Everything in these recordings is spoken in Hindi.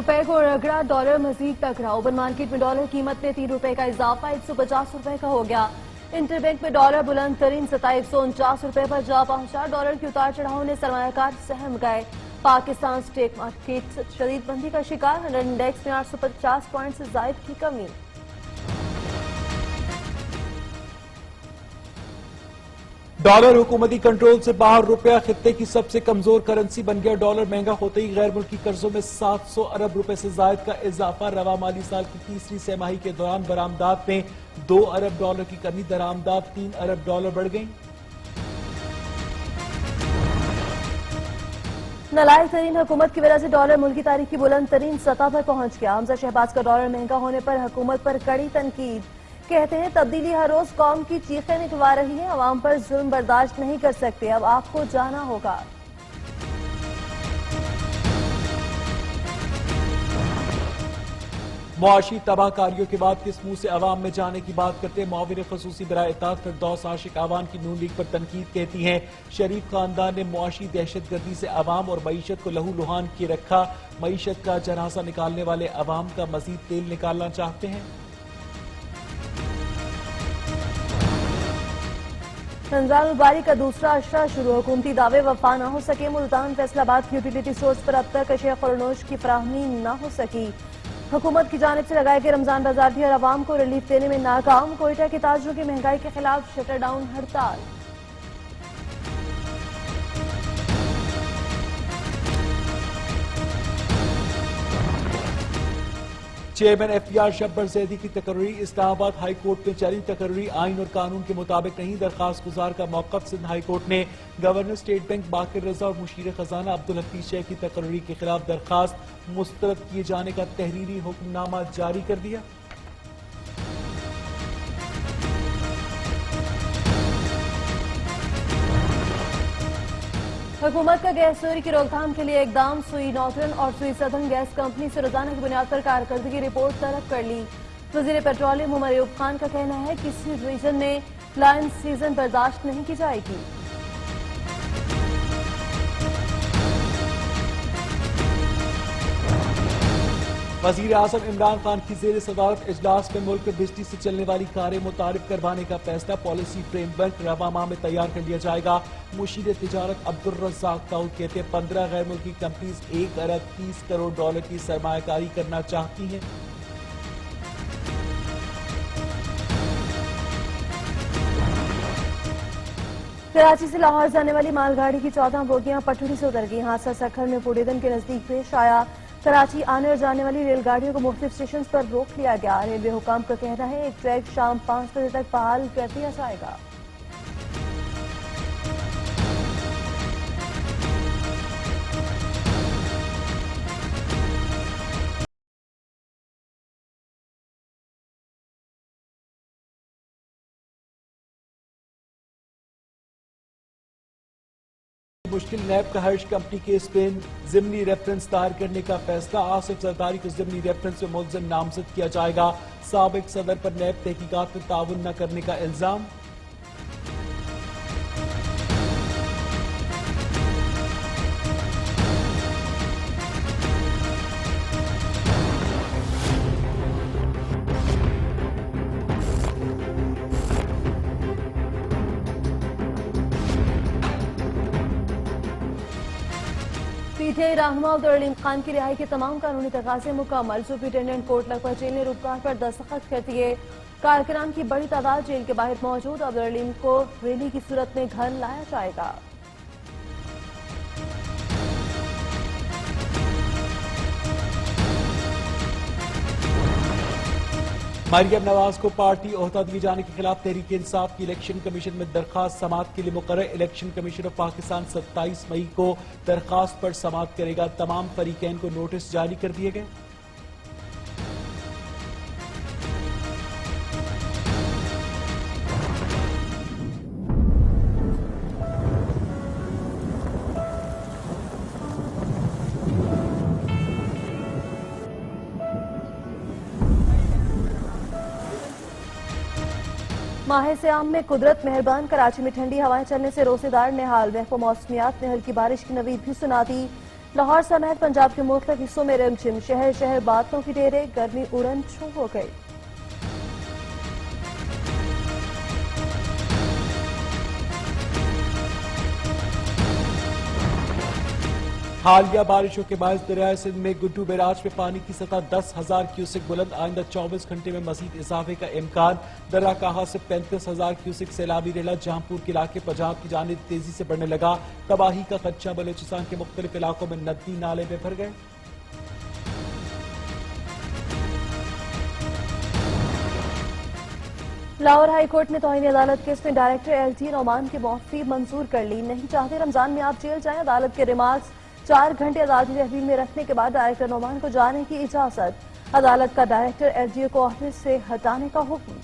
रुपए को रगड़ा, डॉलर मजीद टकरा। ओपन मार्केट में डॉलर कीमत में 3 रुपए का इजाफा 150 रुपए का हो गया। इंटरबैंक में डॉलर बुलंद तरीन सतह 149 रुपए पर जा पहुंचा। डॉलर के उतार चढ़ाव ने सरमायाकार सहम गए। पाकिस्तान स्टॉक मार्केट शदीद मंदी का शिकार। 100 इंडेक्स में 850 पॉइंट से जायद की कमी। डॉलर हुकूमती कंट्रोल से बाहर, रुपया खित्ते की सबसे कमजोर करेंसी बन गया। डॉलर महंगा होते ही गैर मुल्की कर्जों में 700 अरब रुपए से जायद का इजाफा। रवा माली साल की तीसरी तिमाही के दौरान बरामदात में 2 अरब डॉलर की कमी, दरामदात 3 अरब डॉलर बढ़ गई। नालायक तरीन हुकूमत की वजह से डॉलर मुल्की तारीख की बुलंद तरीन सतह पर पहुंच गया। हमजा शहबाज का डॉलर महंगा होने पर हुकूमत पर कड़ी तनकीद। कहते हैं तब्दीली हर रोज कौम की चीखें निकलवा रही है। अवाम पर जुल्म बर्दाश्त नहीं कर सकते, अब आपको जाना होगा। मुआशी तबाहकारियों के बाद किस मुंह से अवाम में जाने की बात करते हैं मुआविन खसूसी बराए इत्तेहाद फिरदौस आशिक आवान की नून लीग पर तनकीद। कहती हैं शरीफ खानदान ने मुआशी दहशतगर्दी से अवाम और मईशत को लहू लुहान किए रखा। मईशत का जनासा निकालने वाले अवाम का मजीद तेल निकालना चाहते हैं। रमजान मुबारक का दूसरा अशरा शुरू। हुकूमती दावे वफा न हो सके। मुल्तान फैसलाबाद की यूटिलिटी स्टोर्स पर अब तक अशिया खुरनोश की फराहमी न हो सकी। हुकूमत की जानिब से लगाए गए रमजान बाजार भी हर अवाम को रिलीफ देने में नाकाम। कोयटा के ताजरों की महंगाई के खिलाफ शटर डाउन हड़ताल। चेयरमैन एफटीआर शब्बर जैदी की तकर्री। इस्लामाबाद हाई कोर्ट में चली तकर्री आइन और कानून के मुताबिक नहीं। दरखास्त गुजार का मौकफ। सिंध हाई कोर्ट ने गवर्नर स्टेट बैंक बाकिर रजा और मुशीर खजाना अब्दुल हफीज शेख की तकर्री के खिलाफ दरखास्त मुस्तरद किए जाने का तहरीरी हुक्मनामा जारी कर दिया। हुकूमत का गैस चोरी की रोकथाम के लिए इकदाम। सुई नॉर्थर्न और सुई सदर्न गैस कंपनी से रोजाना की बुनियाद पर कारकर्दगी रिपोर्ट तलब कर ली। वजीर पेट्रोलियम उमर अयूब खान का कहना है कि इस रीजन में लायन सीजन बर्दाश्त नहीं की जाएगी। वजीर आजम इमरान खान की जेर सदारत इजलास में मुल्क में बिजली से चलने वाली कारें मुतारिफ करवाने का फैसला। पॉलिसी फ्रेमवर्क रवा माह में तैयार कर लिया जाएगा। मुशीर तिजारत अब्दुल रज़ाक दाऊद कहते हैं 15 गैर मुल्की कंपनीज 1 अरब 30 करोड़ डॉलर की सरमायाकारी करना चाहती हैं। कराची से लाहौर जाने वाली मालगाड़ी की 14 बोगियां पटरी से उतर गई। हादसा सखर में पुडेदन के नजदीक पेश आया। कराची आने और जाने वाली रेलगाड़ियों को मुख्तलिफ स्टेशन पर रोक लिया गया। रेलवे हुकाम का कहना है एक ट्रैक शाम 5 बजे तक बहाल कर दिया जाएगा। मुश्किल नैब का हर्ष कंपनी केस में जिमनी रेफरेंस दायर करने का फैसला। आसिफ जरदारी को जिमनी रेफरेंस में मुलजिम नामजद किया जाएगा। साबिक सदर पर नैब तहकीकात में ताउन न करने का इल्जाम। पीटीआई रहनुमा अब्दुल खान की रिहाई के तमाम कानूनी तकाजे मुकम्मल। सुप्रिंटेंडेंट कोर्ट लखपत जेल ने रूपकार पर दस्तखत कर दिए। कारकुनान की बड़ी तादाद जेल के बाहर मौजूद। अब्दुल को रैली की सूरत में घर लाया जाएगा। मरियम नवाज को पार्टी ओहदा दिए जाने के खिलाफ तहरीक इंसाफ की इलेक्शन कमीशन में दरखास्त समाअत के लिए मुकर्रर। इलेक्शन कमीशन ऑफ पाकिस्तान 27 मई को दरखास्त पर समाअत करेगा। तमाम फरीकैन को नोटिस जारी कर दिए गए। माह सियाम में कुदरत मेहरबान। कराची में ठंडी हवाएं चलने से रोजेदार निहाल। महकमा मौसमियात ने हल्की बारिश की नवीद भी सुना दी। लाहौर समेत पंजाब के मुख्तलिफ हिस्सों में रिमझिम, शहर शहर बादलों की डेरे, गर्मी उड़न छू हो गई। हालिया बारिशों के बायस दरियाए सिंध में गुड्डू बैराज में पानी की सतह 10,000 क्यूसेक बुलंद, आइंदा 24 घंटे में मजीद इजाफे का इम्कान। दर्रा कहा से 35,000 क्यूसेक सैलाबी रेला जहांपुर के इलाके पंजाब की जानिब तेजी से बढ़ने लगा। तबाही का खदशा, बलोचिस्तान के मुख्तलिफ इलाकों में नदी नाले में भर गए। लाहौर हाई कोर्ट ने तौहीन अदालत केस में डायरेक्टर LT नौमान की मुआफी मंजूर कर ली। नहीं चाहते रमजान में आप जेल जाएं, अदालत के रिमार्क्स 4 घंटे अदालती तहवील में रखने के बाद डायरेक्टर नौमान को जाने की इजाजत। अदालत का डायरेक्टर LGA को ऑफिस से हटाने का हुक्म।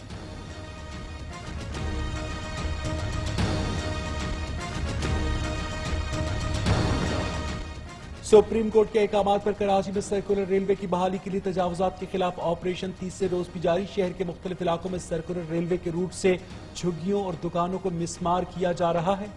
सुप्रीम कोर्ट के अहकाम पर कराची में सर्कुलर रेलवे की बहाली के लिए तजावुजात के खिलाफ ऑपरेशन तीसरे रोज भी जारी। शहर के मुख्तलिफ इलाकों में सर्कुलर रेलवे के रूट से झुग्गियों और दुकानों को मिसमार किया जा रहा है।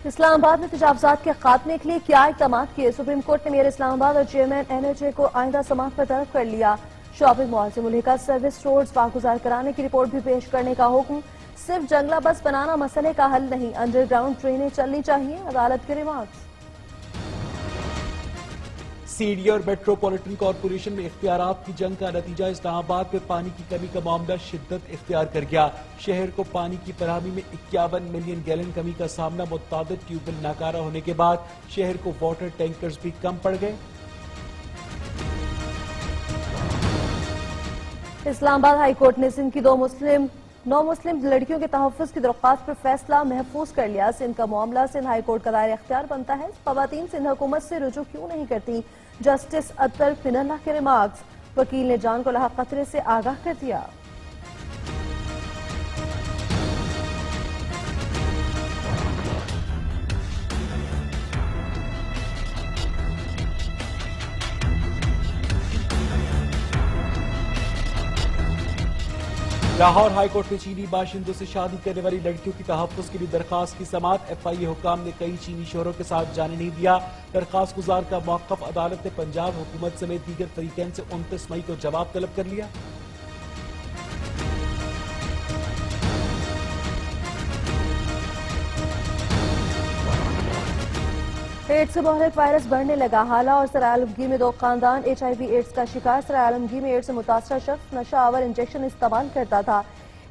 इस्लामाबाद में तजावुजात के खात्मे के लिए क्या इक़दाम किए? सुप्रीम कोर्ट ने मेयर इस्लामाबाद और चेयरमैन NHA को आइंदा समाअत पर तलब कर लिया। शॉपिंग मॉल से मुल्हिका सर्विस रोड्स बागुजार कराने की रिपोर्ट भी पेश करने का हुक्म। सिर्फ जंगला बस बनाना मसले का हल नहीं, अंडरग्राउंड ट्रेनें चलनी चाहिए, अदालत के रिमार्क्स। सीडी और मेट्रोपॉलिटन कॉरपोरेशन में इख्तियारात की जंग का नतीजा इस्लामाबाद में पानी की कमी का मामला शिद्दत इख्तियार कर गया। शहर को पानी की फराहमी में 51 मिलियन गैलन कमी का सामना, मुतअद्दिद ट्यूबवेल नाकारा होने के बाद शहर को वाटर टैंकर्स भी कम पड़ गए। इस्लामाबाद हाई कोर्ट ने सिंध की 9 मुस्लिम लड़कियों के तहफ़्फ़ुज़ की दरख्वास्त पर फैसला महफूज कर लिया। सिंध का मामला सिंध हाई कोर्ट का दायरा इख्तियार बनता है। ख़वातीन सिंध हुकूमत से रुजू क्यों नहीं करती? जस्टिस अतल मिनल्ला के रिमार्क्स। वकील ने जान को लाहक खतरे से आगाह कर दिया। लाहौर हाईकोर्ट ने चीनी बाशिंदों से शादी करने वाली लड़कियों की तहफ़्फ़ुज़ के लिए दरखास्त की समाअत। FIA हुकाम ने कई चीनी शोहरों के साथ जाने नहीं दिया। दरखास्त गुजार का मौक़िफ़, अदालत ने पंजाब हुकूमत समेत दीगर फरीकैन से 29 मई को जवाब तलब कर लिया। एड्स से मुहलिक वायरस बढ़ने लगा। हाला और सराय आलमगीर में 2 खानदान HIV एड्स का शिकार। सराय आलमगीर में एड्स से मुतासरा शख्स नशा आवर इंजेक्शन इस्तेमाल करता था।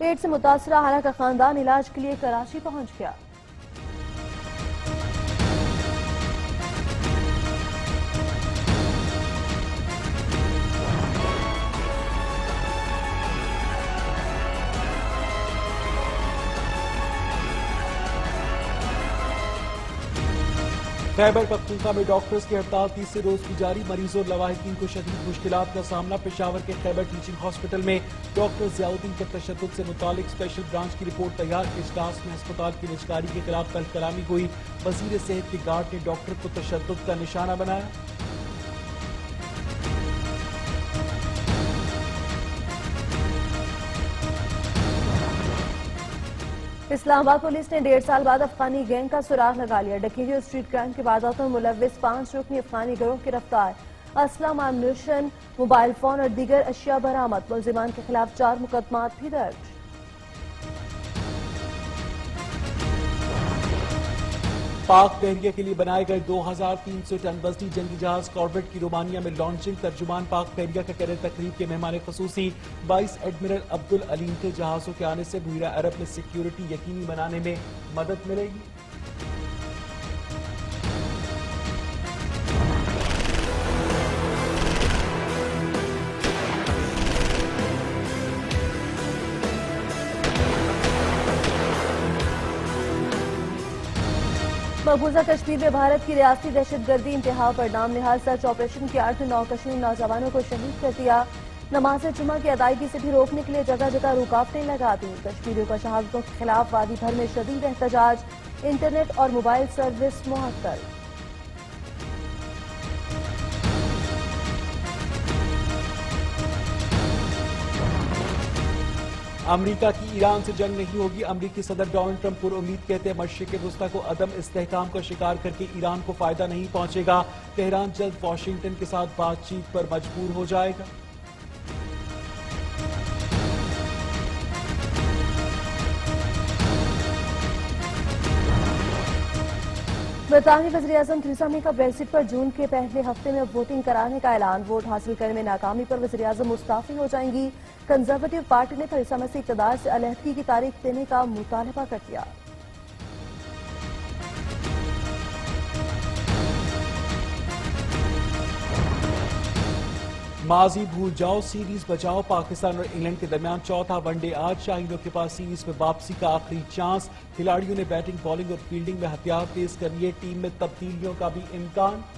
एड्स से मुतासरा हाला का खानदान इलाज के लिए कराची पहुंच गया। खैबर पख्तूनख्वा में डॉक्टर्स की हड़ताल तीसरे रोज भी जारी। मरीजों और लवाहिकीन को शदीद मुश्किलात का सामना। पेशावर के खैबर टीचिंग हॉस्पिटल में डॉक्टर ज़ियाउद्दीन के तशद्दुद से मुतालिक स्पेशल ब्रांच की रिपोर्ट तैयार। इजलास में अस्पताल की निजकारी के खिलाफ कल कलामी हुई। वजीर सेहत के गार्ड ने डॉक्टर को तशद्दुद का निशाना बनाया। इस्लामाबाद पुलिस ने 1.5 साल बाद अफगानी गैंग का सुराग लगा लिया। डकैती और स्ट्रीट क्राइम की वारदातों में मुलव्विस 5 रुकनी अफगानी गिरोह गिरफ्तार। असलम, एम्युनिशन, मोबाइल फोन और दीगर अशिया बरामद। मुलजिमान के खिलाफ 4 मुकदमात भी दर्ज। पाक बहरिया के लिए बनाए गए 2300 टन वजनी जंगी जहाज कॉर्वेट की रोमानिया में लॉन्चिंग। तर्जुमान पाक बहरिया का कहना, तकरीब के मेहमान खसूसी वाइस एडमिरल अब्दुल अलीम के जहाजों के आने से बहरा अरब में सिक्योरिटी यकीनी बनाने में मदद मिलेगी। मकबूजा कश्मीर में भारत की रियासती दहशतगर्दी इंतहा पर नाम निहाल सर्च ऑपरेशन की 8 9 कश्मीर नौजवानों को शहीद कर दिया। नमाज जुमा की अदायगी से भी रोकने के लिए जगह जगह रुकावटें लगा दी। कश्मीरियों का शहादतों के खिलाफ वादी भर में शदीद एहतजाज। इंटरनेट और मोबाइल सर्विस मुअत्तल। अमेरिका की ईरान से जंग नहीं होगी। अमेरिकी सदर डोनाल्ड ट्रंप पुरुम्मीद कहते हैं मशरिक वस्ता को अदम इस्तेहकाम का शिकार करके ईरान को फायदा नहीं पहुंचेगा। तेहरान जल्द वॉशिंगटन के साथ बातचीत पर मजबूर हो जाएगा। बरतानवी वज़ीर-ए-आज़म थेरेसा मे का ब्रेक्जिट पर जून के पहले हफ्ते में वोटिंग कराने का ऐलान। वोट हासिल करने में नाकामी पर वज़ीर-ए-आज़म मुस्ताफी हो जाएंगी। कंजर्वेटिव पार्टी ने थेरेसा मे से इक़्तिदार से अलहदगी की तारीख देने का मुतालबा कर दिया। माजी भूल जाओ, सीरीज बचाओ। पाकिस्तान और इंग्लैंड के दरमियान चौथा वनडे आज। शाहीनों के पास सीरीज में वापसी का आखिरी चांस। खिलाड़ियों ने बैटिंग, बॉलिंग और फील्डिंग में हथियार तेज कर लिए। टीम में तब्दीलियों का भी इम्कान।